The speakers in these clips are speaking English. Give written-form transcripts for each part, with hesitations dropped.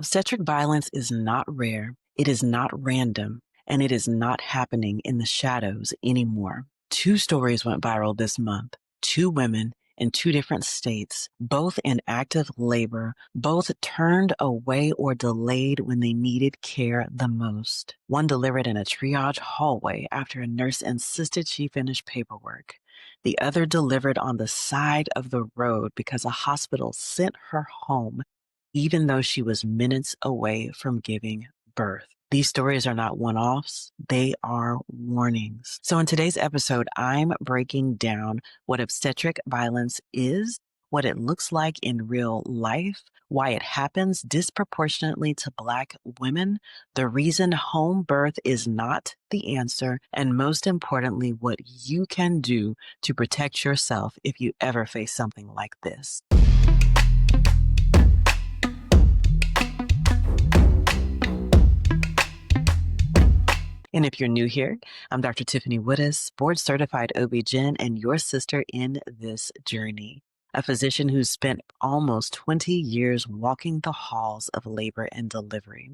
Obstetric violence is not rare, it is not random, and it is not happening in the shadows anymore. Two stories went viral this month. Two women in two different states, both in active labor, both turned away or delayed when they needed care the most. One delivered in a triage hallway after a nurse insisted she finish paperwork. The other delivered on the side of the road because a hospital sent her home even though she was minutes away from giving birth. These stories are not one-offs, they are warnings. So in today's episode, I'm breaking down what obstetric violence is, what it looks like in real life, why it happens disproportionately to Black women, the reason home birth is not the answer, and most importantly, what you can do to protect yourself if you ever face something like this. And if you're new here, I'm Dr. Tiffany Woodus, board-certified OB-GYN and your sister in this journey, a physician who's spent almost 20 years walking the halls of labor and delivery.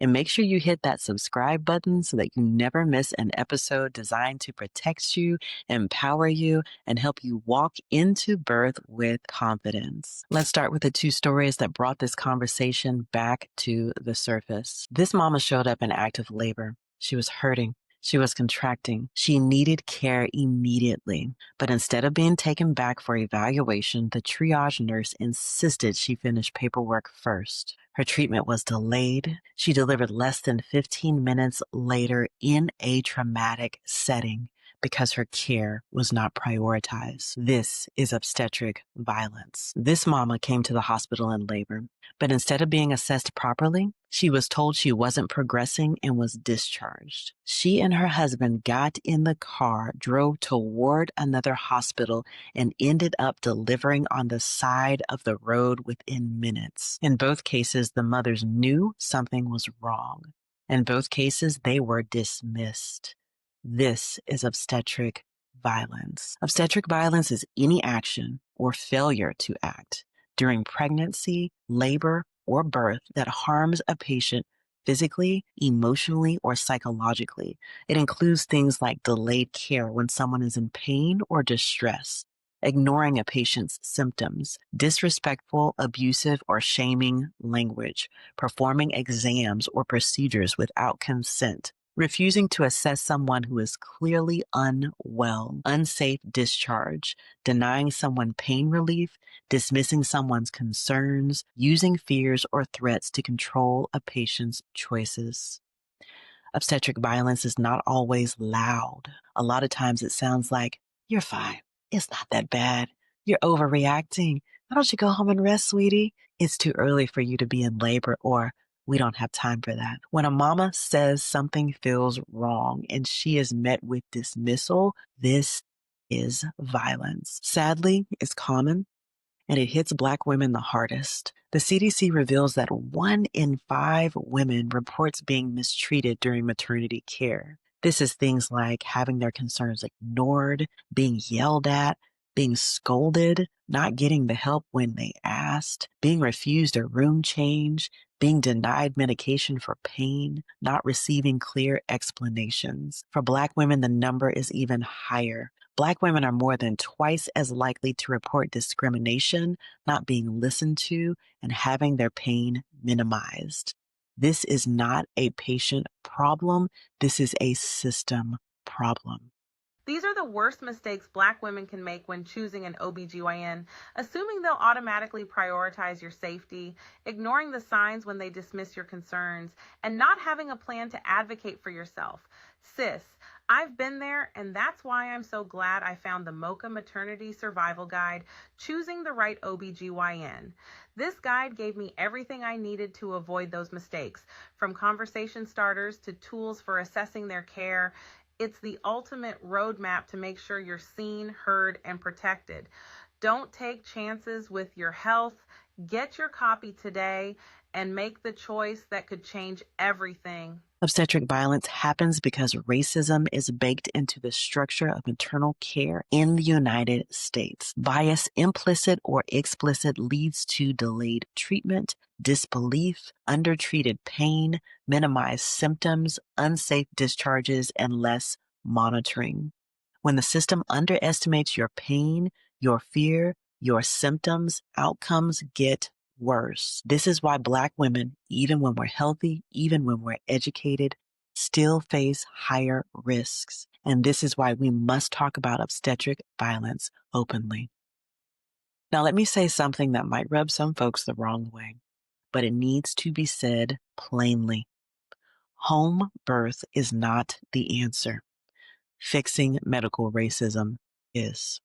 And make sure you hit that subscribe button so that you never miss an episode designed to protect you, empower you, and help you walk into birth with confidence. Let's start with the two stories that brought this conversation back to the surface. This mama showed up in active labor. She was hurting. She was contracting. She needed care immediately. But instead of being taken back for evaluation, the triage nurse insisted she finish paperwork first. Her treatment was delayed. She delivered less than 15 minutes later in a traumatic setting because her care was not prioritized. This is obstetric violence. This mama came to the hospital in labor, but instead of being assessed properly, she was told she wasn't progressing and was discharged. She and her husband got in the car, drove toward another hospital, and ended up delivering on the side of the road within minutes. In both cases, the mothers knew something was wrong. In both cases, they were dismissed. This is obstetric violence. Obstetric violence is any action or failure to act during pregnancy, labor, or birth that harms a patient physically, emotionally, or psychologically. It includes things like delayed care when someone is in pain or distress, ignoring a patient's symptoms, disrespectful, abusive, or shaming language, performing exams or procedures without consent, refusing to assess someone who is clearly unwell, unsafe discharge, denying someone pain relief, dismissing someone's concerns, using fears or threats to control a patient's choices. Obstetric violence is not always loud. A lot of times it sounds like, "You're fine. It's not that bad. You're overreacting. Why don't you go home and rest, sweetie? It's too early for you to be in labor," or "We don't have time for that." When a mama says something feels wrong and she is met with dismissal, this is violence. Sadly, it's common and it hits Black women the hardest. The CDC reveals that 1 in 5 women reports being mistreated during maternity care. This is things like having their concerns ignored, being yelled at, being scolded, not getting the help when they asked, being refused a room change, being denied medication for pain, not receiving clear explanations. For Black women, the number is even higher. Black women are more than twice as likely to report discrimination, not being listened to, and having their pain minimized. This is not a patient problem. This is a system problem. These are the worst mistakes Black women can make when choosing an OBGYN, assuming they'll automatically prioritize your safety, ignoring the signs when they dismiss your concerns, and not having a plan to advocate for yourself. Sis, I've been there, and that's why I'm so glad I found the Mocha Maternity Survival Guide, Choosing the Right OBGYN. This guide gave me everything I needed to avoid those mistakes, from conversation starters to tools for assessing their care. It's the ultimate roadmap to make sure you're seen, heard, and protected. Don't take chances with your health. Get your copy today and make the choice that could change everything Obstetric violence happens because racism is baked into the structure of maternal care in the United States. Bias, implicit or explicit, leads to delayed treatment, disbelief, undertreated pain, minimized symptoms, unsafe discharges, and less monitoring. When the system underestimates your pain, your fear, your symptoms, outcomes get worse. This is why Black women, even when we're healthy, even when we're educated, still face higher risks. And this is why we must talk about obstetric violence openly. Now, let me say something that might rub some folks the wrong way, but it needs to be said plainly. Home birth is not the answer. Fixing medical racism is.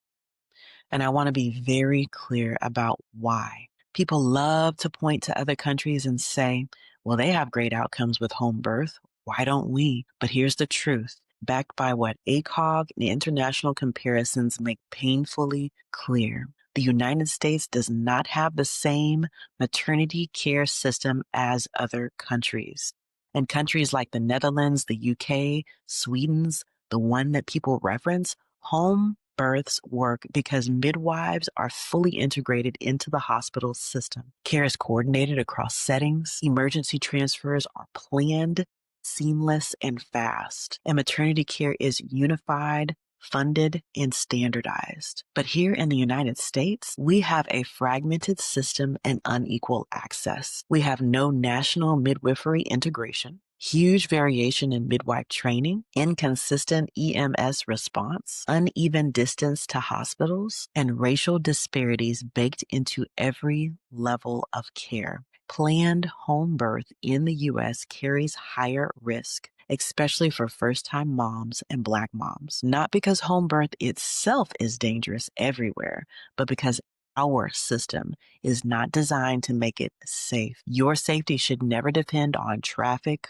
And I want to be very clear about why. People love to point to other countries and say, well, they have great outcomes with home birth. Why don't we? But here's the truth, backed by what ACOG and international comparisons make painfully clear. The United States does not have the same maternity care system as other countries. And countries like the Netherlands, the UK, Sweden's, the one that people reference, home births work because midwives are fully integrated into the hospital system. Care is coordinated across settings. Emergency transfers are planned, seamless, and fast. And maternity care is unified, funded, and standardized. But here in the United States, we have a fragmented system and unequal access. We have no national midwifery integration, huge variation in midwife training, inconsistent EMS response, uneven distance to hospitals, and racial disparities baked into every level of care. Planned home birth in the U.S. carries higher risk, especially for first-time moms and Black moms, not because home birth itself is dangerous everywhere, but because our system is not designed to make it safe. Your safety should never depend on traffic,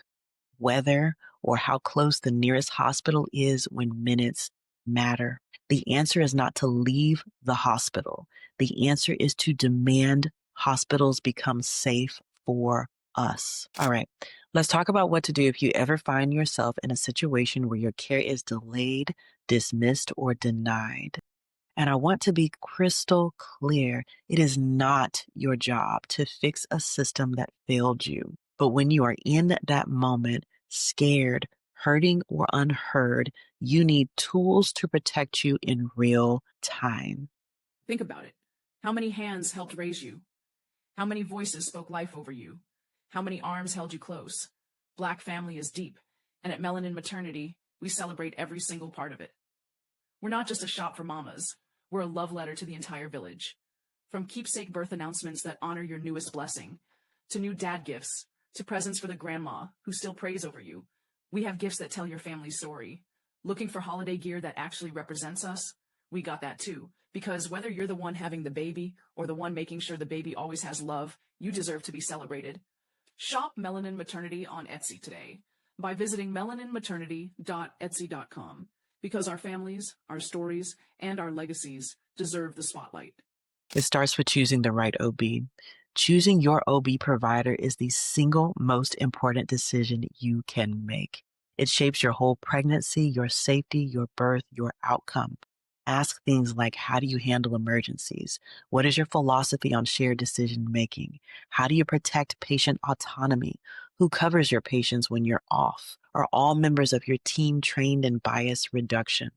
weather, or how close the nearest hospital is when minutes matter. The answer is not to leave the hospital. The answer is to demand hospitals become safe for us. All right, let's talk about what to do if you ever find yourself in a situation where your care is delayed, dismissed, or denied. And I want to be crystal clear. It is not your job to fix a system that failed you. But when you are in that moment, scared, hurting, or unheard, you need tools to protect you in real time. Think about it. How many hands helped raise you? How many voices spoke life over you? How many arms held you close? Black family is deep, and at Melanin Maternity, we celebrate every single part of it. We're not just a shop for mamas. We're a love letter to the entire village. From keepsake birth announcements that honor your newest blessing, to new dad gifts, to presents for the grandma who still prays over you, we have gifts that tell your family's story. Looking for holiday gear that actually represents us? We got that too. Because whether you're the one having the baby or the one making sure the baby always has love, you deserve to be celebrated. Shop Melanin Maternity on Etsy today by visiting melaninmaternity.etsy.com, because our families, our stories, and our legacies deserve the spotlight. It starts with choosing the right OB. Choosing your OB provider is the single most important decision you can make. It shapes your whole pregnancy, your safety, your birth, your outcome. Ask things like, how do you handle emergencies? What is your philosophy on shared decision making? How do you protect patient autonomy? Who covers your patients when you're off? Are all members of your team trained in bias reduction?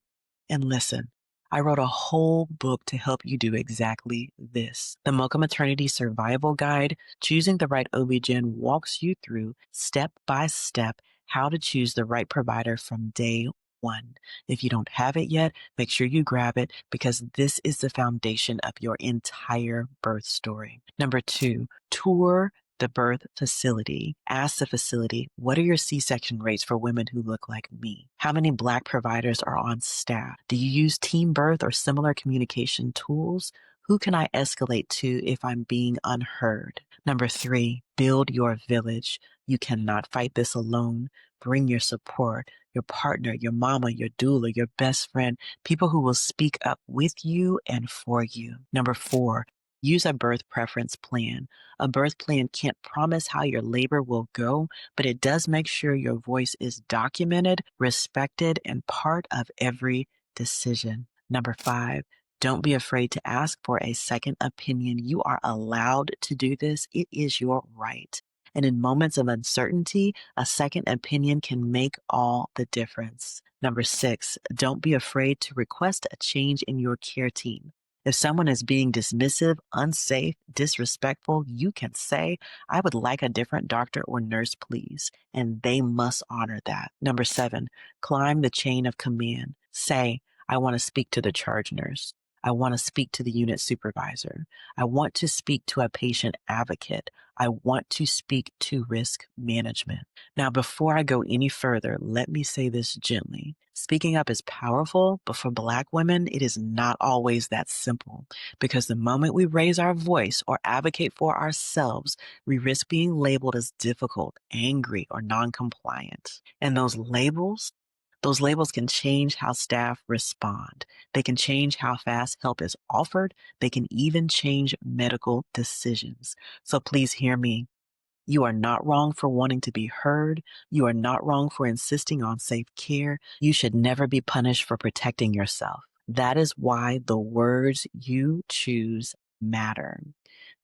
And listen, I wrote a whole book to help you do exactly this. The Mocha Maternity Survival Guide, Choosing the Right OB-GYN, walks you through step by step how to choose the right provider from day one. If you don't have it yet, make sure you grab it, because this is the foundation of your entire birth story. Number 2, tour the birth facility. Ask the facility, what are your C-section rates for women who look like me? How many Black providers are on staff? Do you use team birth or similar communication tools? Who can I escalate to if I'm being unheard? Number 3, build your village. You cannot fight this alone. Bring your support, your partner, your mama, your doula, your best friend, people who will speak up with you and for you. Number 4, Use a birth preference plan. A birth plan can't promise how your labor will go, but it does make sure your voice is documented, respected, and part of every decision. Number 5, don't be afraid to ask for a second opinion. You are allowed to do this. It is your right. And in moments of uncertainty, a second opinion can make all the difference. Number 6, don't be afraid to request a change in your care team. If someone is being dismissive, unsafe, disrespectful, you can say, I would like a different doctor or nurse, please. And they must honor that. Number 7, climb the chain of command. Say, I want to speak to the charge nurse. I want to speak to the unit supervisor. I want to speak to a patient advocate. I want to speak to risk management. Now, before I go any further, let me say this gently. Speaking up is powerful, but for Black women, it is not always that simple. Because the moment we raise our voice or advocate for ourselves, we risk being labeled as difficult, angry, or non-compliant. And those labels can change how staff respond. They can change how fast help is offered. They can even change medical decisions. So please hear me. You are not wrong for wanting to be heard. You are not wrong for insisting on safe care. You should never be punished for protecting yourself. That is why the words you choose matter.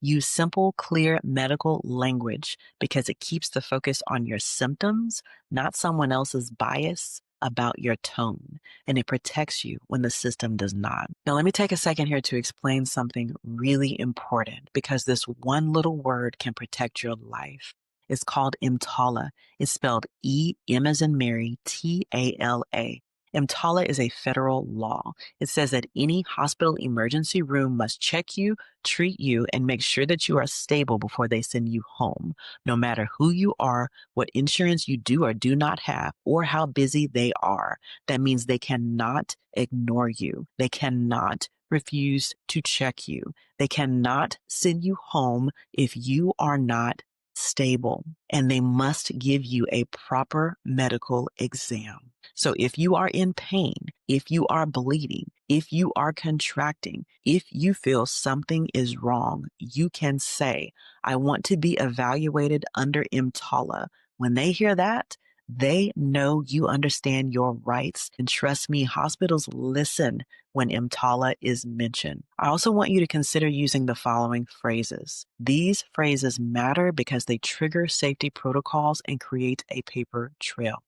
Use simple, clear medical language because it keeps the focus on your symptoms, not someone else's bias about your tone, and it protects you when the system does not. Now, let me take a second here to explain something really important because this one little word can protect your life. It's called EMTALA. It's spelled E-M as in Mary, T-A-L-A. EMTALA is a federal law. It says that any hospital emergency room must check you, treat you, and make sure that you are stable before they send you home, no matter who you are, what insurance you do or do not have, or how busy they are. That means they cannot ignore you. They cannot refuse to check you. They cannot send you home if you are not stable, and they must give you a proper medical exam. So if you are in pain, if you are bleeding, if you are contracting, if you feel something is wrong, you can say, I want to be evaluated under EMTALA. When they hear that, they know you understand your rights. And trust me, hospitals listen when EMTALA is mentioned. I also want you to consider using the following phrases. These phrases matter because they trigger safety protocols and create a paper trail.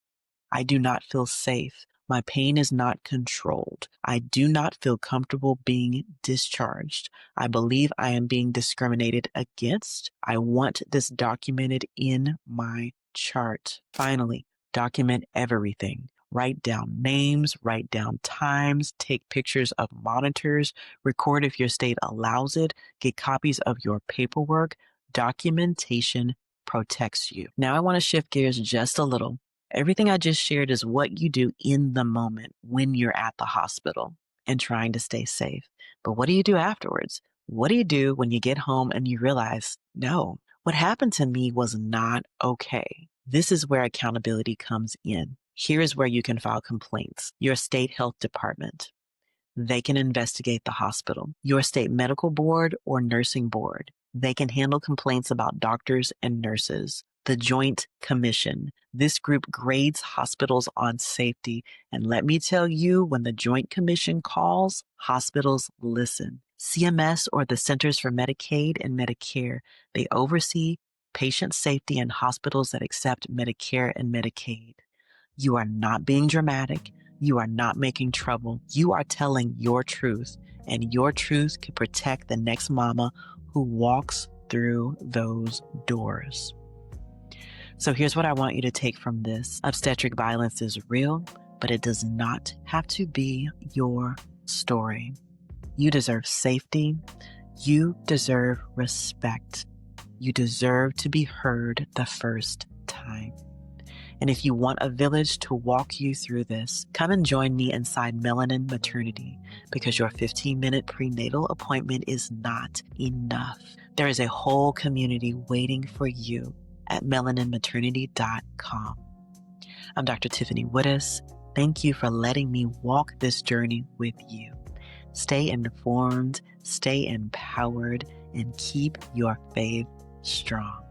I do not feel safe. My pain is not controlled. I do not feel comfortable being discharged. I believe I am being discriminated against. I want this documented in my chart. Finally, document everything. Write down names, write down times, take pictures of monitors, record if your state allows it, get copies of your paperwork. Documentation protects you. Now I want to shift gears just a little. Everything I just shared is what you do in the moment when you're at the hospital and trying to stay safe. But what do you do afterwards? What do you do when you get home and you realize, no, what happened to me was not okay? This is where accountability comes in. Here is where you can file complaints. Your state health department. They can investigate the hospital. Your state medical board or nursing board. They can handle complaints about doctors and nurses. The Joint Commission. This group grades hospitals on safety. And let me tell you, when the Joint Commission calls, hospitals listen. CMS, or the Centers for Medicaid and Medicare, they oversee patient safety in hospitals that accept Medicare and Medicaid. You are not being dramatic. You are not making trouble. You are telling your truth, and your truth can protect the next mama who walks through those doors. So here's what I want you to take from this. Obstetric violence is real, but it does not have to be your story. You deserve safety. You deserve respect. You deserve to be heard the first time. And if you want a village to walk you through this, come and join me inside Melanin Maternity, because your 15-minute prenatal appointment is not enough. There is a whole community waiting for you at melaninmaternity.com. I'm Dr. Tiffany Woodus. Thank you for letting me walk this journey with you. Stay informed, stay empowered, and keep your faith strong.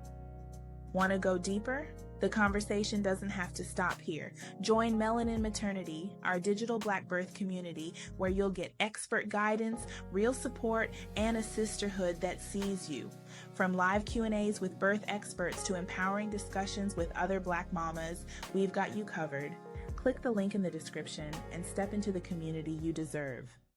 Want to go deeper? The conversation doesn't have to stop here. Join Melanin Maternity, our digital Black birth community, where you'll get expert guidance, real support, and a sisterhood that sees you. From live Q&As with birth experts to empowering discussions with other Black mamas, we've got you covered. Click the link in the description and step into the community you deserve.